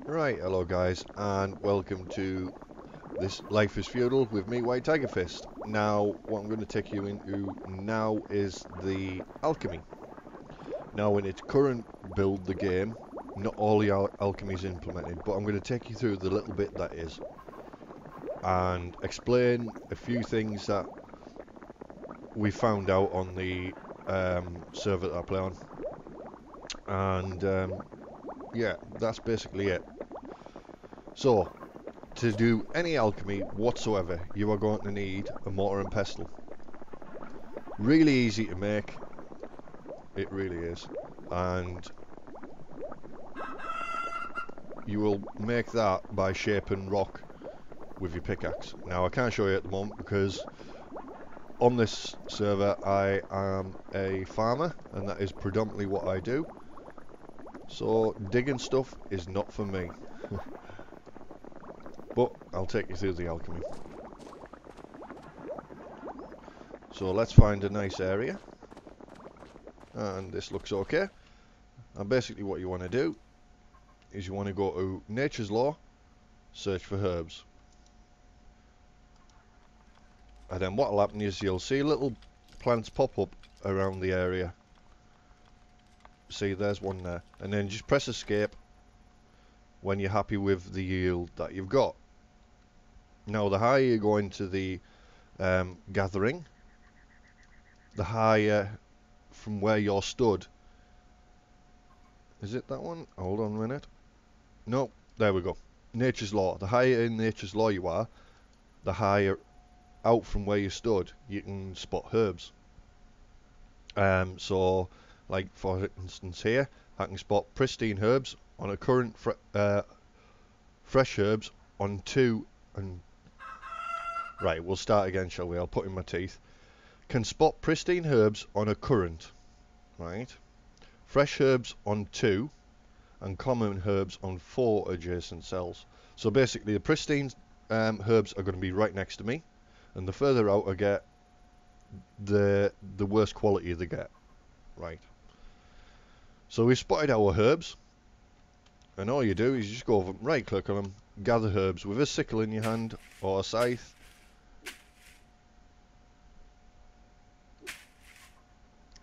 Right, hello guys, and welcome to this Life is Feudal with me, White Tiger Fist. Now, what I'm going to take you into now is the alchemy. Now, in its current build, the game, not all the alchemy is implemented, but I'm going to take you through the little bit that is, and explain a few things that we found out on the server that I play on. And yeah, that's basically it. So, to do any alchemy whatsoever, you are going to need a mortar and pestle. Really easy to make, it really is. And you will make that by shaping rock with your pickaxe. Now I can't show you at the moment because on this server I am a farmer and that is predominantly what I do. So digging stuff is not for me. But I'll take you through the alchemy. So let's find a nice area. And this looks okay. And basically what you want to do is you want to go to Nature's Law, search for herbs. And then what will happen is you'll see little plants pop up around the area. See, there's one there. And then just press escape when you're happy with the yield that you've got. Now the higher you go into the gathering, the higher from where you're stood. Is it that one? Hold on a minute. No, there we go. Nature's Law. The higher in Nature's Law you are, the higher out from where you stood you can spot herbs. So like for instance here I can spot pristine herbs on a current fresh herbs on 2 and right, we'll start again, shall we? I'll put in my teeth. Can spot pristine herbs on a current, right? Fresh herbs on 2 and common herbs on 4 adjacent cells. So basically the pristine herbs are going to be right next to me, and the further out I get, the worse quality they get. Right. So we spotted our herbs, and all you do is you just go over, right click on them, gather herbs with a sickle in your hand or a scythe.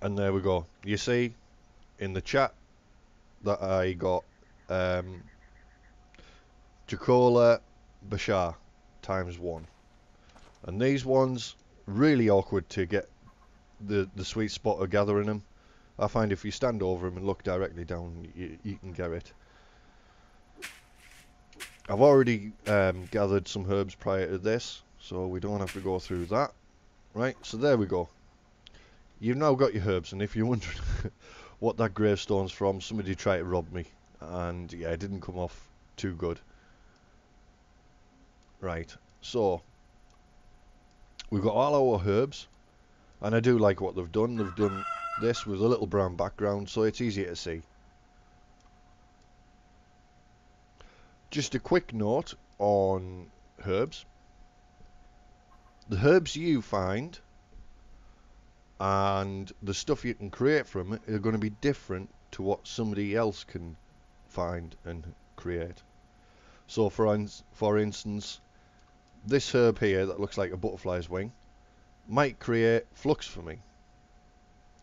And there we go. You see in the chat that I got Jacola Bashar ×1. And these ones, really awkward to get the sweet spot of gathering them. I find if you stand over them and look directly down, you can get it. I've already gathered some herbs prior to this, so we don't have to go through that. Right, so there we go. You've now got your herbs, and if you're wondering what that gravestone's from, somebody tried to rob me, and yeah, it didn't come off too good. Right, so we've got all our herbs, and I do like what they've done. They've done this with a little brown background, so it's easier to see. Just a quick note on herbs. The herbs you find and the stuff you can create from it are going to be different to what somebody else can find and create. So for instance, this herb here that looks like a butterfly's wing might create flux for me.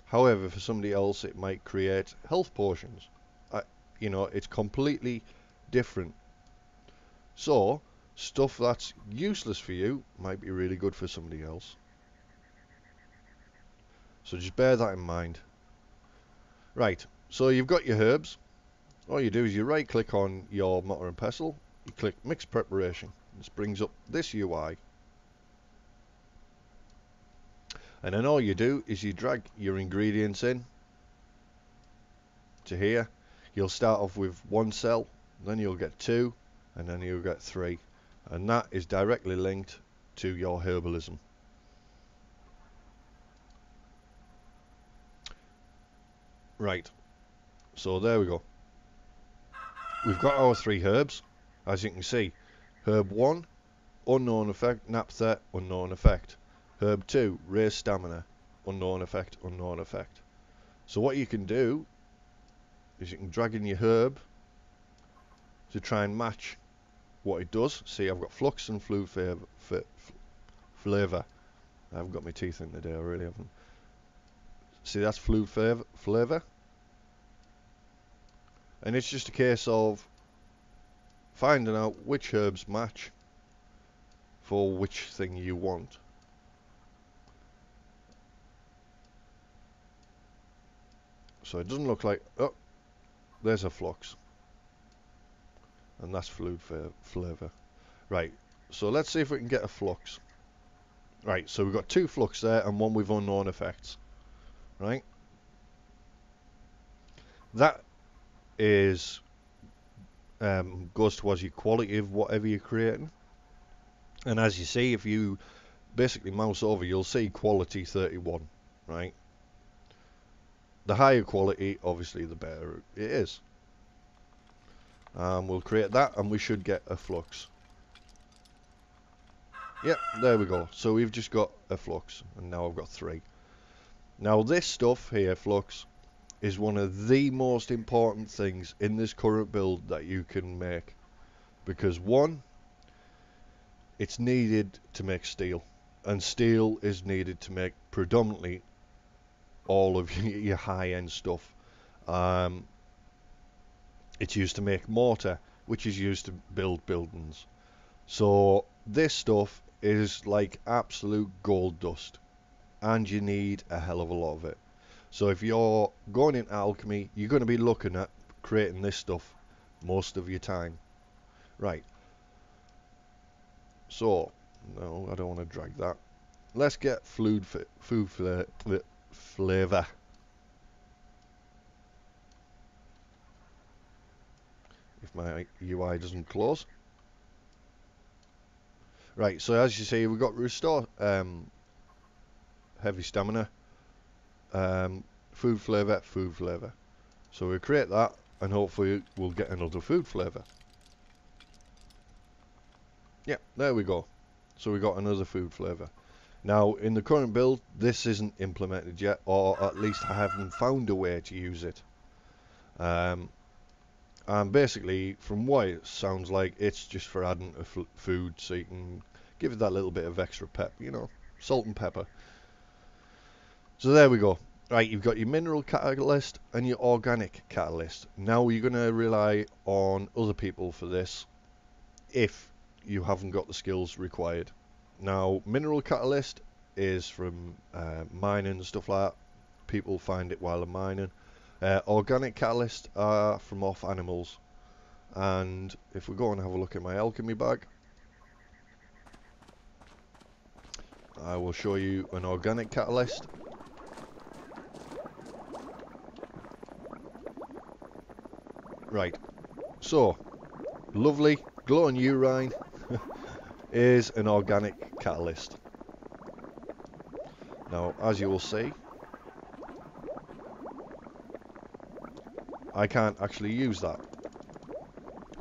However, for somebody else it might create health potions. You know, it's completely different. So stuff that's useless for you might be really good for somebody else. So just bear that in mind. Right, so you've got your herbs. All you do is you right click on your mortar and pestle, you click mix preparation. This brings up this UI. And then all you do is you drag your ingredients in to here. You'll start off with 1 cell, then you'll get 2, and then you'll get 3. And that is directly linked to your herbalism. Right, so there we go. We've got our 3 herbs, as you can see. Herb 1, unknown effect, naphtha, unknown effect. Herb 2, raise stamina, unknown effect, unknown effect. So what you can do is you can drag in your herb to try and match what it does. See, I've got flux and flavour. I haven't got my teeth in today, I really haven't. See, that's flavour. And it's just a case of finding out which herbs match for which thing you want. So it doesn't look like, oh, there's a flux. And that's flavour. Right, so let's see if we can get a flux. Right, so we've got 2 flux there and 1 with unknown effects. Right? That is goes towards your quality of whatever you're creating. And as you see, if you basically mouse over, you'll see quality 31. Right? The higher quality, obviously, the better it is. We'll create that and we should get a flux. Yep, there we go. So we've just got a flux and now I've got 3. Now this stuff here, flux, is one of the most important things in this current build that you can make. Because 1, it's needed to make steel. And steel is needed to make predominantly all of your high-end stuff. It's used to make mortar, which is used to build buildings. So this stuff is like absolute gold dust, and you need a hell of a lot of it. So if you're going into alchemy, you're going to be looking at creating this stuff most of your time. Right. So, no, I don't want to drag that. Let's get food flavour. If my UI doesn't close. Right, so as you see, we've got restore heavy stamina, food flavour. So we'll create that and hopefully we'll get another food flavour. Yeah, there we go. So we got another food flavour. Now in the current build, this isn't implemented yet, or at least I haven't found a way to use it. And basically, from what it sounds like, it's just for adding a food so you can give it that little bit of extra pep, you know, salt and pepper. So there we go. Right, you've got your mineral catalyst and your organic catalyst. Now you're going to rely on other people for this if you haven't got the skills required. Now, mineral catalyst is from mining and stuff like that. People find it while they're mining. Organic catalyst are from off animals. And if we go and have a look at my alchemy bag, I will show you an organic catalyst. Right, so lovely glowing urine is an organic catalyst. Now, as you will see, I can't actually use that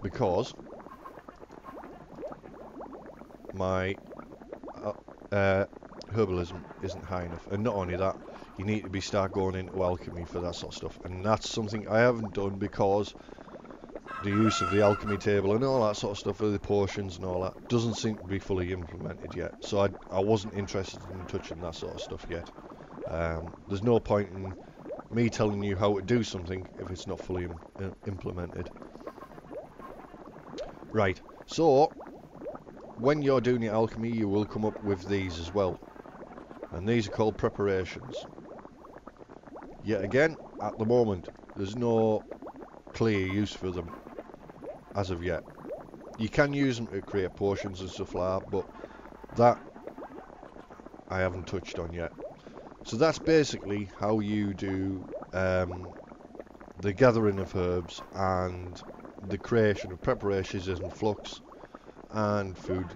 because my herbalism isn't high enough. And not only that, you need to start going into alchemy for that sort of stuff, and that's something I haven't done because the use of the alchemy table and all that sort of stuff, the potions and all that, doesn't seem to be fully implemented yet. So I wasn't interested in touching that sort of stuff yet. There's no point in me telling you how to do something if it's not fully implemented. Right, so when you're doing your alchemy, you will come up with these as well, and these are called preparations. Yet again, at the moment, there's no clear use for them as of yet. You can use them to create potions and stuff like that, but that I haven't touched on yet. So that's basically how you do the gathering of herbs and the creation of preparations and flux and food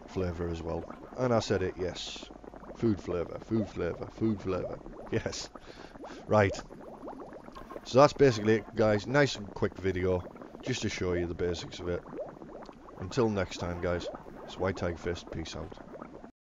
flavour as well. And I said it, yes. Food flavour. Yes. Right. So that's basically it, guys. Nice and quick video, just to show you the basics of it. Until next time, guys. It's White Tiger Fist. Peace out.